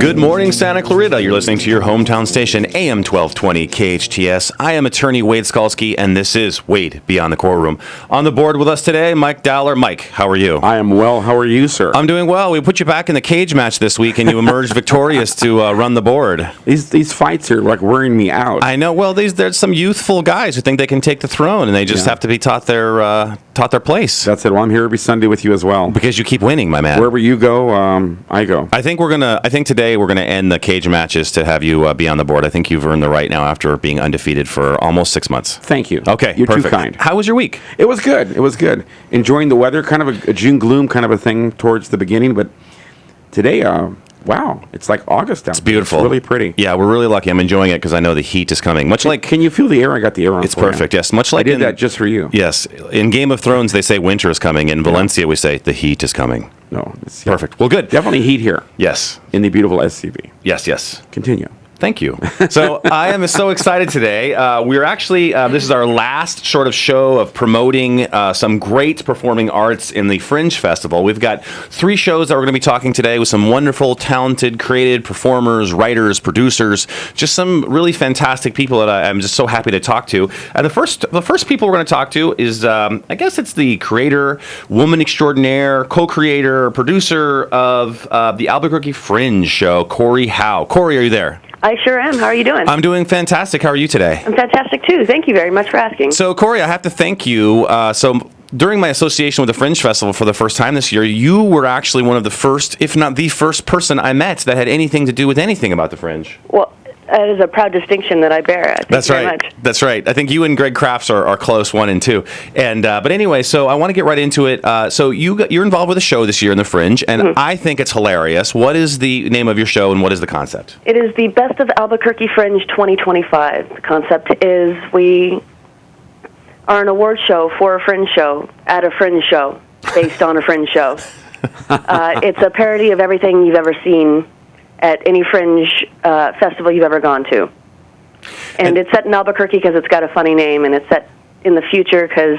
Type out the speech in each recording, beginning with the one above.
Good morning, Santa Clarita. You're listening to your hometown station, AM 1220 KHTS. I am attorney Wade Skalsky, and this is Wade Beyond The Courtroom. On the board with us today, Mike Dowler. Mike, how are you? I am well. How are you, sir? I'm doing well. We put you back in the cage match this week, and you emerged victorious to run the board. These fights are like wearing me out. I know. Well, there's some youthful guys who think they can take the throne, and they just have to be taught their place. That's it. Well, I'm here every Sunday with you as well. Because you keep winning, my man. Wherever you go, I go. I think today we're gonna end the cage matches to have you be on the board. I think you've earned the right now after being undefeated for almost 6 months. Thank you. Okay, you're perfect. too kind. How was your week? It was good. It was good. Enjoying the weather, kind of a June gloom kind of a thing towards the beginning, but today, wow, it's like August out. It's beautiful. It's really pretty. Yeah, we're really lucky. I'm enjoying it because I know the heat is coming. Can you feel the air? I got the air on. It's perfect. Yes, much like I did that just for you. Yes, in Game of Thrones they say winter is coming. In Valencia we say the heat is coming. No, it's Perfect. Well, good. Definitely heat here. Yes. In the beautiful SCV. Yes. Continue. Thank you. So I am so excited today. We're actually, this is our last sort of show of promoting some great performing arts in the Fringe Festival. We've got 3 shows that we're going to be talking today with some wonderful, talented, creative performers, writers, producers, just some really fantastic people that I'm just so happy to talk to. And the first people we're going to talk to is, I guess it's the creator, woman extraordinaire, co-creator, producer of the Albuquerque Fringe show, Corey Howe. Corey, are you there? I sure am. How are you doing? I'm doing fantastic. How are you today? I'm fantastic, too. Thank you very much for asking. So, Corey, I have to thank you. During my association with the Fringe Festival for the first time this year, you were actually one of the first, if not the first person I met that had anything to do with anything about the Fringe. Well, that is a proud distinction that I bear. That's very right. Much. That's right. I think you and Greg Crafts are close, 1 and 2. And but anyway, so I want to get right into it. So you're involved with a show this year in the Fringe, and I think it's hilarious. What is the name of your show, and what is the concept? It is the Best of Albuquerque Fringe 2025. The concept is we are an award show for a Fringe show at a Fringe show based on a Fringe show. It's a parody of everything you've ever seen at any Fringe festival you've ever gone to. And it's set in Albuquerque because it's got a funny name, and it's set in the future because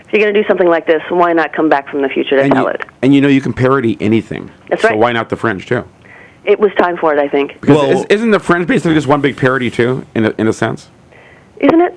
if you're going to do something like this, why not come back from the future to tell it? And you can parody anything. That's right. So why not the Fringe, too? It was time for it, I think. Because isn't the Fringe basically just one big parody, too, in a sense? Isn't it?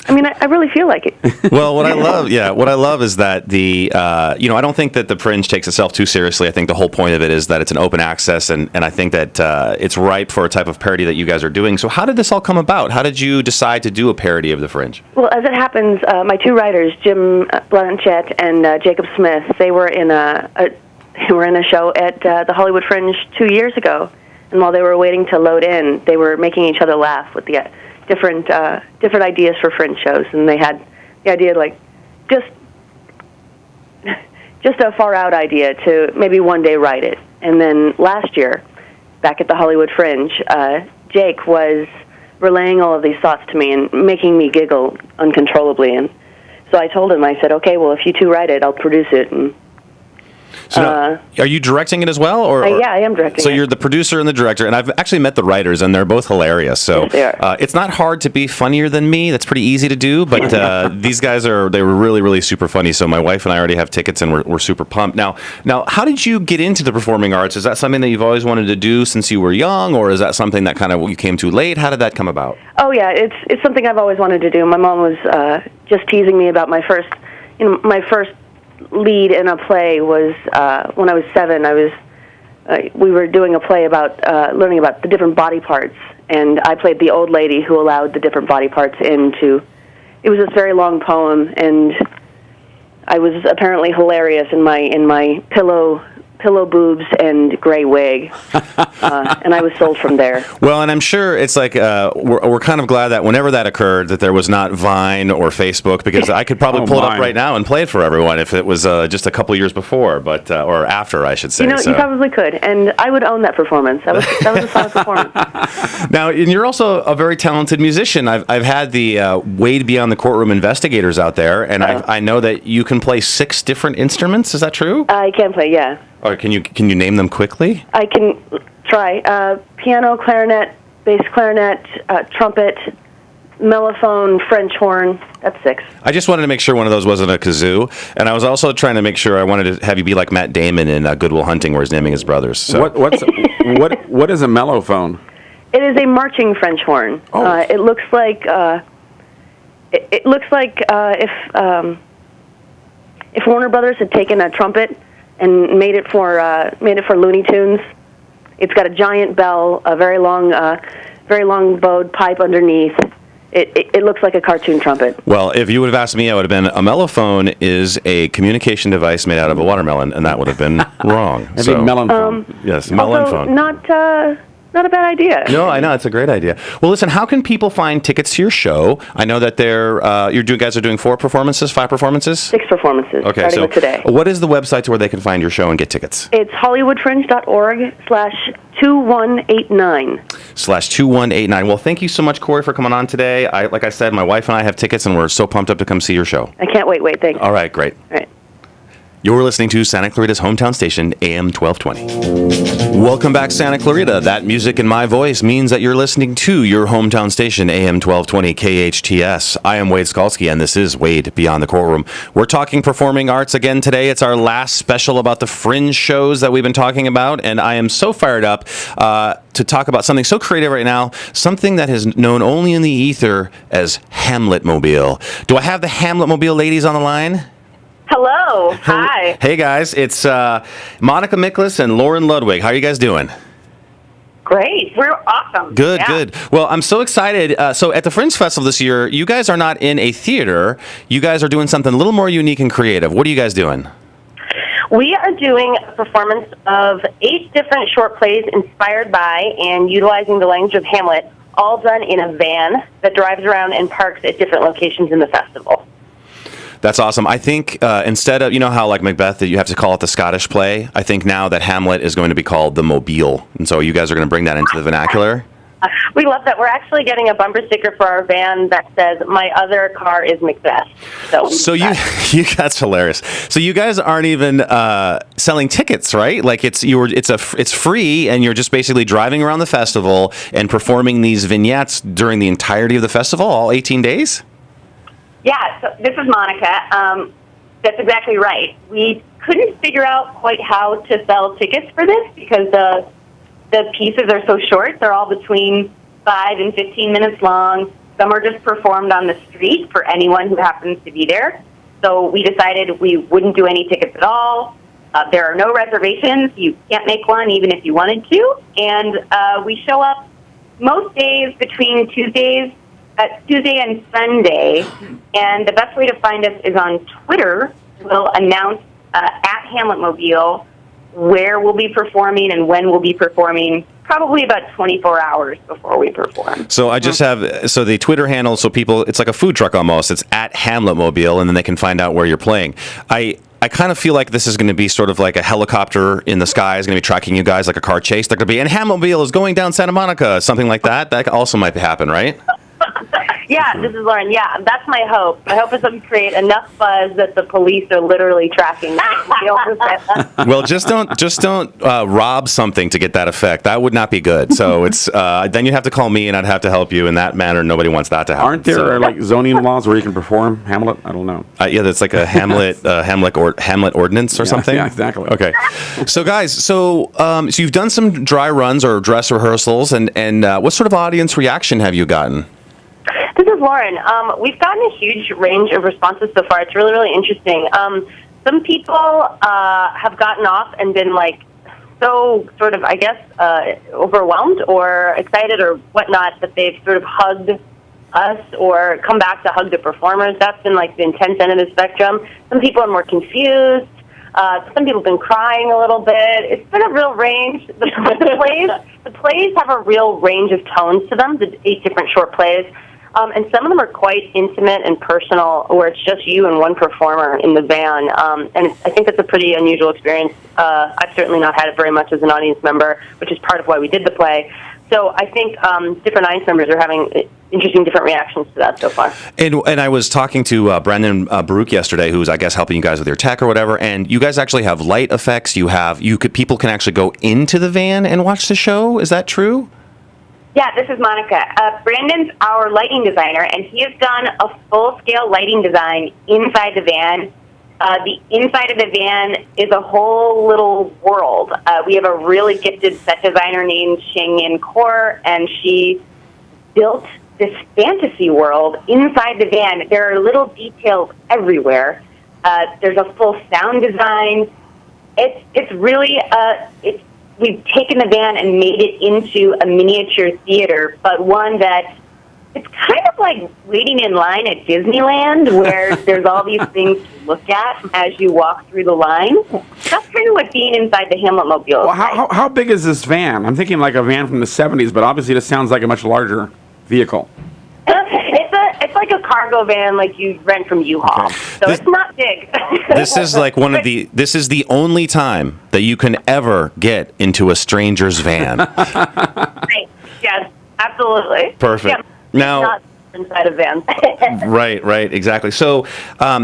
I mean, I really feel like it. Well, what I love is that I don't think that the Fringe takes itself too seriously. I think the whole point of it is that it's an open access, and I think that it's ripe for a type of parody that you guys are doing. So how did this all come about? How did you decide to do a parody of the Fringe? Well, as it happens, my 2 writers, Jim Blanchett and Jacob Smith, they were in a show at the Hollywood Fringe 2 years ago, and while they were waiting to load in, they were making each other laugh with the different ideas for Fringe shows, and they had the idea like just a far out idea to maybe one day write it. And then last year, back at the Hollywood Fringe, Jake was relaying all of these thoughts to me and making me giggle uncontrollably. And so I told him, I said, okay, well, if you 2 write it, I'll produce it. And so now, are you directing it as well? Yeah, I am directing it. So you're the producer and the director, and I've actually met the writers, and they're both hilarious. So yes, they are. It's not hard to be funnier than me. That's pretty easy to do, but these guys they were really, really super funny. So my wife and I already have tickets, and we're super pumped. Now, how did you get into the performing arts? Is that something that you've always wanted to do since you were young, or is that something that kind of you came to late? How did that come about? Oh, yeah, it's something I've always wanted to do. My mom was just teasing me about my first lead in a play was when I was 7. We were doing a play about learning about the different body parts, and I played the old lady who allowed the different body parts into. It was this very long poem, and I was apparently hilarious in my pillow boobs and gray wig, and I was sold from there. Well, and I'm sure it's like we're kind of glad that whenever that occurred, that there was not Vine or Facebook, because I could probably pull it up right now and play it for everyone if it was just a couple years before, but or after, I should say. You probably could, and I would own that performance. That was a solid performance. Now, and you're also a very talented musician. I've had the Wade Beyond The Courtroom investigators out there, and I know that you can play 6 different instruments. Is that true? I can play, yeah. Or can you name them quickly? I can try. Piano, clarinet, bass clarinet, trumpet, mellophone, French horn. That's 6. I just wanted to make sure one of those wasn't a kazoo, and I was also trying to make sure I wanted to have you be like Matt Damon in Good Will Hunting, where he's naming his brothers. So. What is a mellophone? It is a marching French horn. Oh. It looks like if Warner Brothers had taken a trumpet and made it for Looney Tunes. It's got a giant bell, a very long bowed pipe underneath. It looks like a cartoon trumpet. Well, if you would have asked me, I would have been, a mellophone is a communication device made out of a watermelon, and that would have been wrong. Maybe melon phone. Yes, melon phone. Not a bad idea. No, I know, it's a great idea. Well, listen, how can people find tickets to your show? I know that you guys are doing 4 performances, 5 performances? 6 performances, starting with today. What is the website to where they can find your show and get tickets? It's hollywoodfringe.org/2189. /2189. Well, thank you so much, Corey, for coming on today. Like I said, my wife and I have tickets, and we're so pumped up to come see your show. I can't wait. Thanks. All right, great. All right. You're listening to Santa Clarita's hometown station, AM 1220. Welcome back, Santa Clarita. That music in my voice means that you're listening to your hometown station, AM 1220 KHTS. I am Wade Skalsky, and this is Wade Beyond The Courtroom. We're talking performing arts again today. It's our last special about the fringe shows that we've been talking about, and I am so fired up to talk about something so creative right now, something that is known only in the ether as Hamlet Mobile. Do I have the Hamlet Mobile ladies on the line? Hello. Hi. Hey, guys. It's Monica Miklas and Lauren Ludwig. How are you guys doing? Great. We're awesome. Good, Yeah. good. Well, I'm so excited. So at the Fringe Festival this year, you guys are not in a theater. You guys are doing something a little more unique and creative. What are you guys doing? We are doing a performance of 8 different short plays inspired by and utilizing the language of Hamlet, all done in a van that drives around and parks at different locations in the festival. That's awesome. I think instead of, you know how like Macbeth, that you have to call it the Scottish play, I think now that Hamlet is going to be called the Mobile. And so you guys are going to bring that into the vernacular? We love that. We're actually getting a bumper sticker for our van that says, "My other car is Macbeth." So That's hilarious. So you guys aren't even selling tickets, right? Like it's free, and you're just basically driving around the festival and performing these vignettes during the entirety of the festival, all 18 days? Yeah, so this is Monica. That's exactly right. We couldn't figure out quite how to sell tickets for this because the pieces are so short. They're all between 5 and 15 minutes long. Some are just performed on the street for anyone who happens to be there. So we decided we wouldn't do any tickets at all. There are no reservations. You can't make one even if you wanted to. And we show up most days between Tuesday and Sunday, and the best way to find us is on Twitter. We'll announce at Hamlet Mobile where we'll be performing and when we'll be performing, probably about 24 hours before we perform. So I just have, the Twitter handle, so people, it's like a food truck almost. It's at Hamlet Mobile, and then they can find out where you're playing. I kind of feel like this is going to be sort of like a helicopter in the sky is going to be tracking you guys like a car chase. They're going to be, and Hamlet Mobile is going down Santa Monica, something like that. That also might happen, right? Yeah, this is Lauren. Yeah, that's my hope. My hope is that we create enough buzz that the police are literally tracking me. Well, just don't rob something to get that effect. That would not be good. So it's then you have to call me, and I'd have to help you in that manner. Nobody wants that to happen. Aren't there like zoning laws where you can perform Hamlet? I don't know. Yeah, that's like a Hamlet ordinance or something. Yeah, exactly. Okay, so guys, so you've done some dry runs or dress rehearsals, and what sort of audience reaction have you gotten? This is Lauren. We've gotten a huge range of responses so far. It's really, really interesting. Some people have gotten off and been like so sort of, I guess, overwhelmed or excited or whatnot that they've sort of hugged us or come back to hug the performers. That's been like the intense end of the spectrum. Some people are more confused. Some people have been crying a little bit. It's been a real range. The plays have a real range of tones to them, the 8 different short plays. And some of them are quite intimate and personal, where it's just you and one performer in the van. And I think that's a pretty unusual experience. I've certainly not had it very much as an audience member, which is part of why we did the play. So I think different audience members are having interesting different reactions to that so far. And I was talking to Brandon Baruch yesterday, who's I guess helping you guys with your tech or whatever. And you guys actually have light effects. People can actually go into the van and watch the show. Is that true? Yeah, this is Monica. Brandon's our lighting designer, and he has done a full-scale lighting design inside the van. The inside of the van is a whole little world. We have a really gifted set designer named Shing-Yin Kaur, and she built this fantasy world inside the van. There are little details everywhere. There's a full sound design. It's really we've taken the van and made it into a miniature theater, but one that it's kind of like waiting in line at Disneyland, where there's all these things to look at as you walk through the line. That's kind of what being inside the Hamlet-mobile is like. Well, how big is this van? I'm thinking like a van from the 70s, but obviously this sounds like a much larger vehicle. It's like a cargo van, like you rent from U-Haul. Okay. So it's not big. This is like this is the only time that you can ever get into a stranger's van. Right. Yes, absolutely. Perfect. Yeah, Now, not inside a van. right, exactly. So,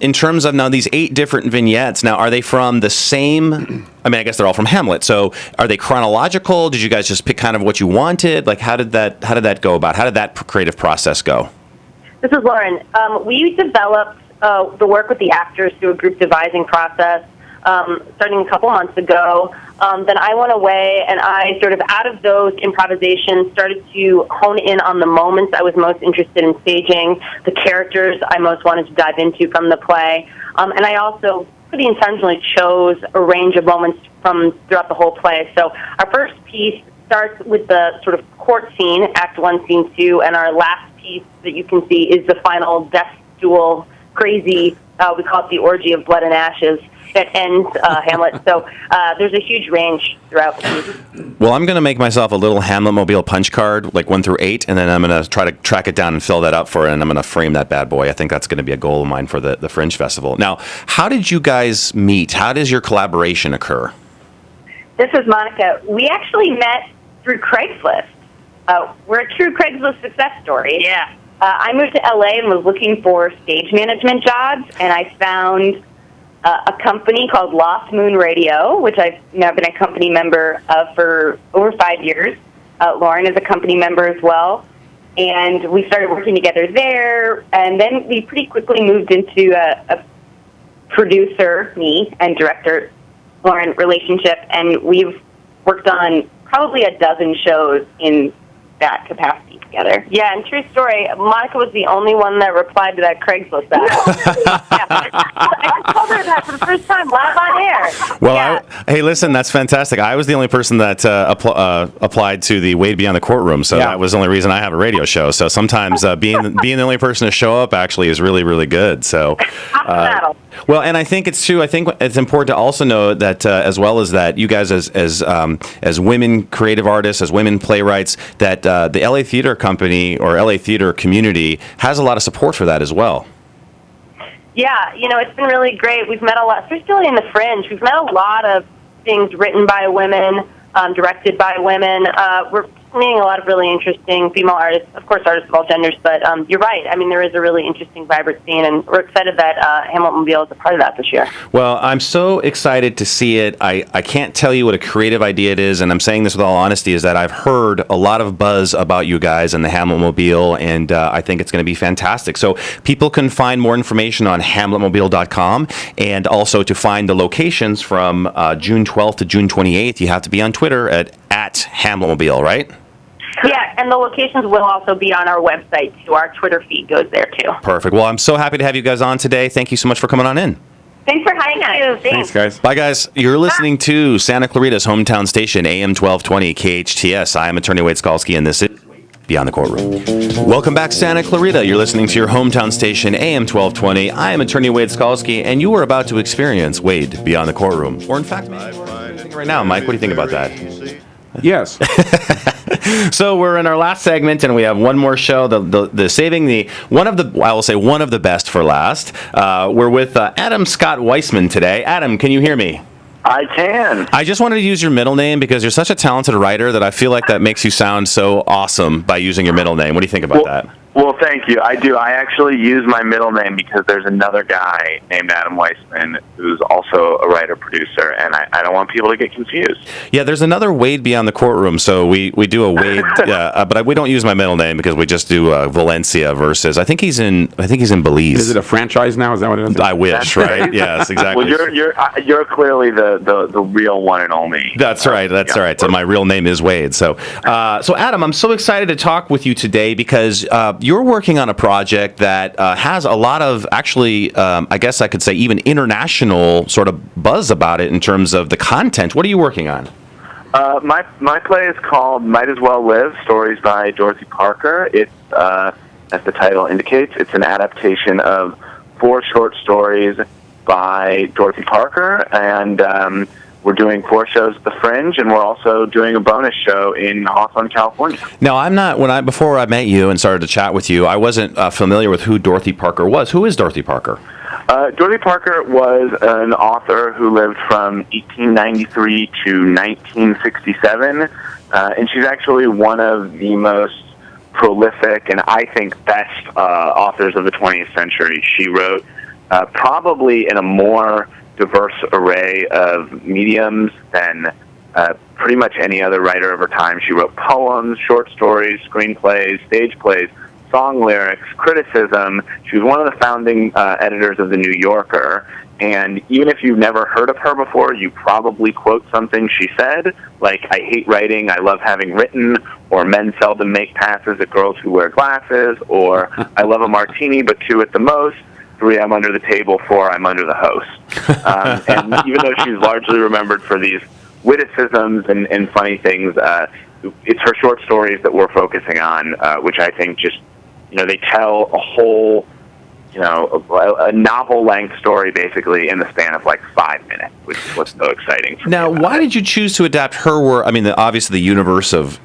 in terms of now these 8 different vignettes, now are they from the same? I mean, I guess they're all from Hamlet. So, are they chronological? Did you guys just pick kind of what you wanted? Like, how did that go about? How did that creative process go? This is Lauren. We developed the work with the actors through a group devising process starting a couple months ago. Then I went away, and I sort of, out of those improvisations, started to hone in on the moments I was most interested in staging, the characters I most wanted to dive into from the play. And I also pretty intentionally chose a range of moments from throughout the whole play. So our first piece starts with the sort of court scene, Act 1, Scene 2, and our last piece that you can see is the final death duel, crazy, we call it the orgy of blood and ashes, that ends Hamlet. So there's a huge range throughout the piece. Well, I'm going to make myself a little Hamlet-mobile punch card, like 1 through 8, and then I'm going to try to track it down and fill that up for it, and I'm going to frame that bad boy. I think that's going to be a goal of mine for the Fringe Festival. Now, how did you guys meet? How does your collaboration occur? This is Monica. We actually met through Craigslist. We're a true Craigslist success story. Yeah. I moved to LA and was looking for stage management jobs, and I found a company called Lost Moon Radio, which I've now been a company member of for over 5 years. Lauren is a company member as well. And we started working together there, and then we pretty quickly moved into a producer, me, and director, Lauren, relationship, and we've worked on probably a dozen shows in that capacity together. Yeah, and true story, Monica was the only one that replied to that Craigslist ad. I just told her that for the first time live on air. Well, yeah. Hey, listen, that's fantastic. I was the only person that applied to the Wade Beyond the Courtroom, so that was the only reason I have a radio show. So sometimes being the only person to show up actually is really, really good. So, well, and I think it's true. I think it's important to also know that as well as that, you guys as women creative artists, as women playwrights, that the LA Theater Company or LA Theater community has a lot of support for that as well. Yeah, it's been really great. We've met a lot, especially in the Fringe. We've met a lot of things written by women, directed by women. We're meeting a lot of really interesting female artists, of course, artists of all genders, but you're right. I mean, there is a really interesting, vibrant scene, and we're excited that Hamlet-mobile is a part of that this year. Well, I'm so excited to see it. I can't tell you what a creative idea it is, and I'm saying this with all honesty, is that I've heard a lot of buzz about you guys and the Hamlet-mobile, and I think it's going to be fantastic. So people can find more information on hamletmobile.com, and also to find the locations from June 12th to June 28th, you have to be on Twitter at Hamletmobile, right? Yeah, and the locations will also be on our website, too. Our Twitter feed goes there, too. Perfect. Well, I'm so happy to have you guys on today. Thank you so much for coming on in. Thanks for having us. Thanks, guys. Bye, guys. You're listening to Santa Clarita's hometown station, AM 1220 KHTS. I am attorney Wade Skalsky, and this is Beyond the Courtroom. Welcome back, Santa Clarita. You're listening to your hometown station, AM 1220. I am attorney Wade Skalsky, and you are about to experience Wade Beyond the Courtroom. Or, in fact, maybe you're experiencing it right now. Mike, what do you think about that? Yes. So we're in our last segment, and we have one more show. The saving the one of the best for last. We're with Adam Scott Weissman today. Adam, can you hear me? I can. I just wanted to use your middle name because you're such a talented writer that I feel like that makes you sound so awesome by using your middle name. What do you think about that? Well, thank you. I do. I actually use my middle name because there's another guy named Adam Weissman who's also a writer-producer, and I don't want people to get confused. Yeah, there's another Wade Beyond the Courtroom, so we do a Wade, but we don't use my middle name because we just do Valencia versus. I think he's in Belize. Is it a franchise now? Is that what it is? I wish, right? Yes, exactly. Well, you're clearly the real one and only. That's right. That's right. So my real name is Wade. So Adam, I'm so excited to talk with you today because you're working on a project that has a lot of actually, I guess I could say, even international sort of buzz about it in terms of the content. What are you working on? My play is called Might As Well Live, Stories by Dorothy Parker. It's, as the title indicates, it's an adaptation of 4 short stories by Dorothy Parker, and we're doing 4 shows at the Fringe, and we're also doing a bonus show in Hawthorne, California. Now, before I met you and started to chat with you, I wasn't familiar with who Dorothy Parker was. Who is Dorothy Parker? Dorothy Parker was an author who lived from 1893 to 1967, and she's actually one of the most prolific and I think best authors of the 20th century. She wrote probably in a more diverse array of mediums than pretty much any other writer of her time. She wrote poems, short stories, screenplays, stage plays, song lyrics, criticism. She was one of the founding editors of The New Yorker, and even if you've never heard of her before, you probably quote something she said, like, I hate writing, I love having written, or men seldom make passes at girls who wear glasses, or I love a martini but 2 at the most. 3, I'm under the table. 4, I'm under the host. And even though she's largely remembered for these witticisms and funny things, it's her short stories that we're focusing on, which I think just, they tell a whole, a novel-length story basically in the span of like 5 minutes, which is what's so exciting. Now, why did you choose to adapt her work? I mean, obviously the universe of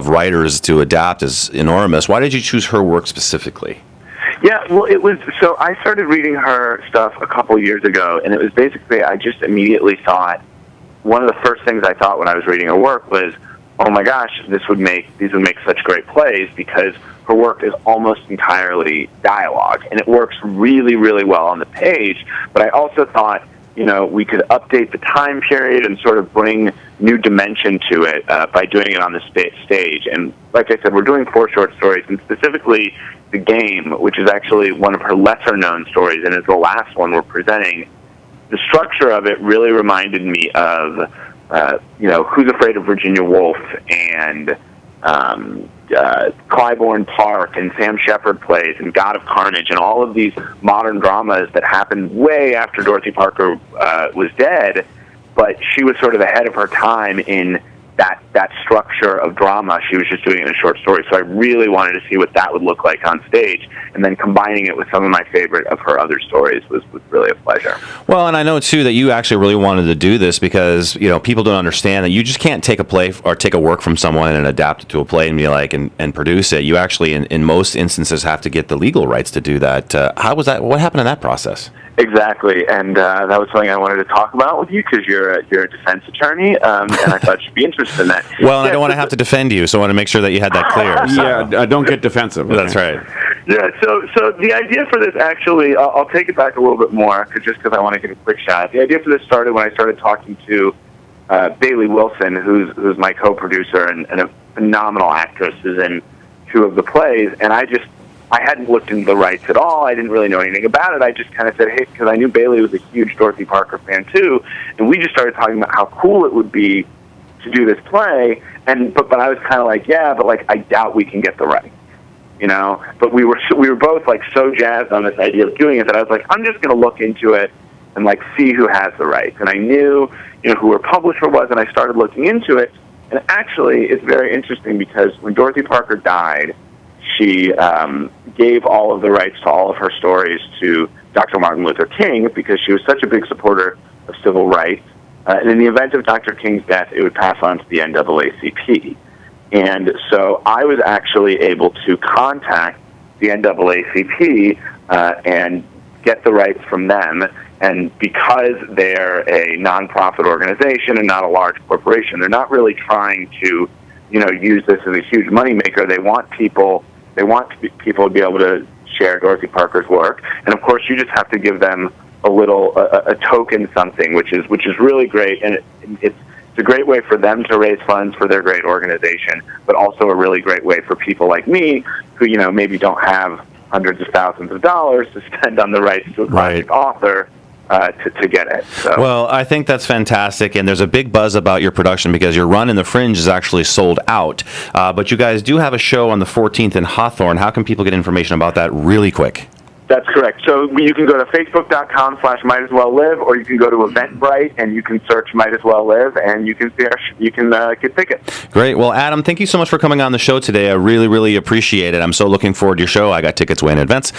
writers to adapt is enormous. Why did you choose her work specifically? Yeah, well, so I started reading her stuff a couple years ago, and it was basically, I just immediately thought, one of the first things I thought when I was reading her work was, oh my gosh, these would make such great plays, because her work is almost entirely dialogue, and it works really, really well on the page. But I also thought, we could update the time period and sort of bring new dimension to it by doing it on the stage. And like I said, we're doing 4 short stories, and specifically The Game, which is actually one of her lesser-known stories and is the last one we're presenting. The structure of it really reminded me of, Who's Afraid of Virginia Woolf and Clybourne Park and Sam Shepard plays and God of Carnage and all of these modern dramas that happened way after Dorothy Parker was dead, but she was sort of ahead of her time in that structure of drama. She was just doing it in a short story, so I really wanted to see what that would look like on stage, and then combining it with some of my favorite of her other stories was really a pleasure. Well, and I know too that you actually really wanted to do this because people don't understand that you just can't take a play or take a work from someone and adapt it to a play and be like and produce it. You actually in most instances have to get the legal rights to do that. How was that? What happened in that process? Exactly, and that was something I wanted to talk about with you because you're a defense attorney, and I thought you'd be interested in that. Well, and I don't want to have to defend you, so I want to make sure that you had that clear. So. Yeah, don't get defensive. Okay? That's right. Yeah, so the idea for this actually, I'll take it back a little bit more, just because I want to get a quick shot. The idea for this started when I started talking to Bailey Wilson, who's my co-producer and a phenomenal actress, who's in 2 of the plays, and I hadn't looked into the rights at all. I didn't really know anything about it. I just kind of said, hey, because I knew Bailey was a huge Dorothy Parker fan too, and we just started talking about how cool it would be to do this play. But I was kind of like, yeah, but like I doubt we can get the rights, But we were both like so jazzed on this idea of doing it that I was like, I'm just going to look into it and like see who has the rights. And I knew who her publisher was, and I started looking into it. And actually, it's very interesting because when Dorothy Parker died, she gave all of the rights to all of her stories to Dr. Martin Luther King because she was such a big supporter of civil rights. And in the event of Dr. King's death, it would pass on to the NAACP. And so I was actually able to contact the NAACP and get the rights from them. And because they're a nonprofit organization and not a large corporation, they're not really trying to, use this as a huge moneymaker. They want people They want people to be able to share Dorothy Parker's work, and of course, you just have to give them a little a token something, which is really great, and it's a great way for them to raise funds for their great organization, but also a really great way for people like me who maybe don't have hundreds of thousands of dollars to spend on the rights to a classic author to get it. So. Well, I think that's fantastic, and there's a big buzz about your production because your run in the Fringe is actually sold out. But you guys do have a show on the 14th in Hawthorne. How can people get information about that really quick? That's correct. So you can go to facebook.com/mightaswelllive, or you can go to Eventbrite and you can search Might As Well Live, and you can see you can get tickets. Great. Well, Adam, thank you so much for coming on the show today. I really, really appreciate it. I'm so looking forward to your show. I got tickets way in advance.